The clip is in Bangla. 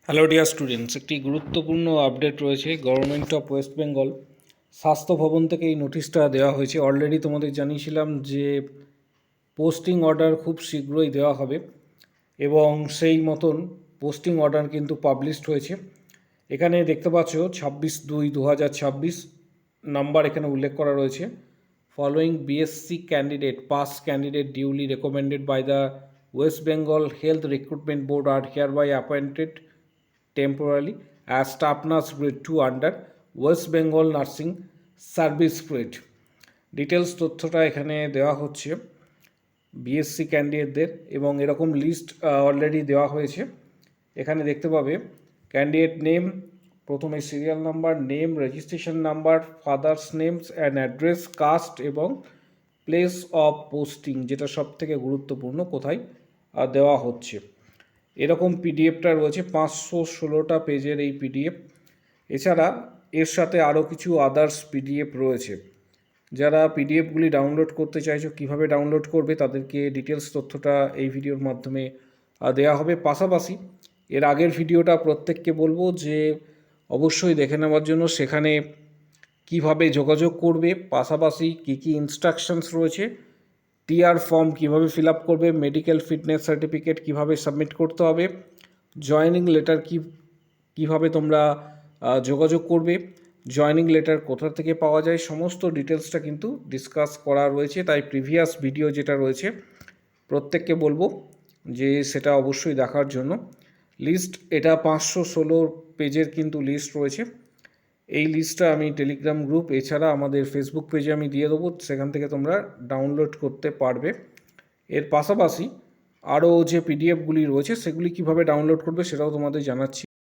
হ্যালো ডিয়ার স্টুডেন্টস, একটি গুরুত্বপূর্ণ আপডেট রয়েছে। গভর্নমেন্ট অফ ওয়েস্ট বেঙ্গল স্বাস্থ্য ভবন থেকে এই নোটিশটা দেওয়া হয়েছে। অলরেডি তোমাদের জানিয়েছিলাম যে পোস্টিং অর্ডার খুব শীঘ্রই দেওয়া হবে এবং সেই মতন পোস্টিং অর্ডার কিন্তু পাবলিশড হয়েছে। এখানে দেখতে পাচ্ছ 26/2/2026 নাম্বার এখানে উল্লেখ করা রয়েছে। Following BSc candidate pass candidate duly recommended by the West Bengal health recruitment board আর hereby appointed temporarily as staff nurse grade 2 under West Bengal nursing service grade. Details তথ্যটা এখানে দেওয়া হচ্ছে বিএসসি ক্যান্ডিডেটদের এবং এরকম লিস্ট অলরেডি দেওয়া হয়েছে। এখানে দেখতে পাবে ক্যান্ডিডেট নেম, প্রথমে serial number, name, registration number, father's names and address, caste এবং প্লেস অফ পোস্টিং, যেটা সব থেকে গুরুত্বপূর্ণ, কোথায় দেওয়া হচ্ছে। এরকম পিডিএফটা রয়েছে 516টা পেজের এই পিডিএফ। এছাড়া এর সাথে আরও কিছু আদার্স পিডিএফ রয়েছে। যারা পিডিএফগুলি ডাউনলোড করতে চাইছো কীভাবে ডাউনলোড করবে তাদেরকে ডিটেলস তথ্যটা এই ভিডিওর মাধ্যমে দেওয়া হবে। পাশাপাশি এর আগের ভিডিওটা প্রত্যেককে বলবো যে অবশ্যই দেখে নেওয়ার জন্য, সেখানে কিভাবে যোগাযোগ করবে, পাশাপাশি কী কী ইনস্ট্রাকশনস রয়েছে, টিআর ফর্ম কীভাবে ফিল আপ করবে, মেডিকেল ফিটনেস সার্টিফিকেট কীভাবে সাবমিট করতে হবে, জয়েনিং লেটার কীভাবে তোমরা যোগাযোগ করবে, জয়েনিং লেটার কোথা থেকে পাওয়া যায়, সমস্ত ডিটেলসটা কিন্তু ডিসকাস করা রয়েছে। তাই প্রিভিয়াস ভিডিও যেটা রয়েছে প্রত্যেককে বলবো যে সেটা অবশ্যই দেখার জন্য। লিস্ট এটা 516 পেজের কিন্তু লিস্ট রয়েছে। এই লিস্টটা আমি টেলিগ্রাম গ্রুপ এছাড়া আমাদের ফেসবুক পেজে আমি দিয়ে দেবো, সেখান থেকে তোমরা ডাউনলোড করতে পারবে। এর পাশাপাশি আরও যে পিডিএফগুলি রয়েছে সেগুলি কিভাবে ডাউনলোড করবে সেটাও তোমাদের জানাচ্ছি।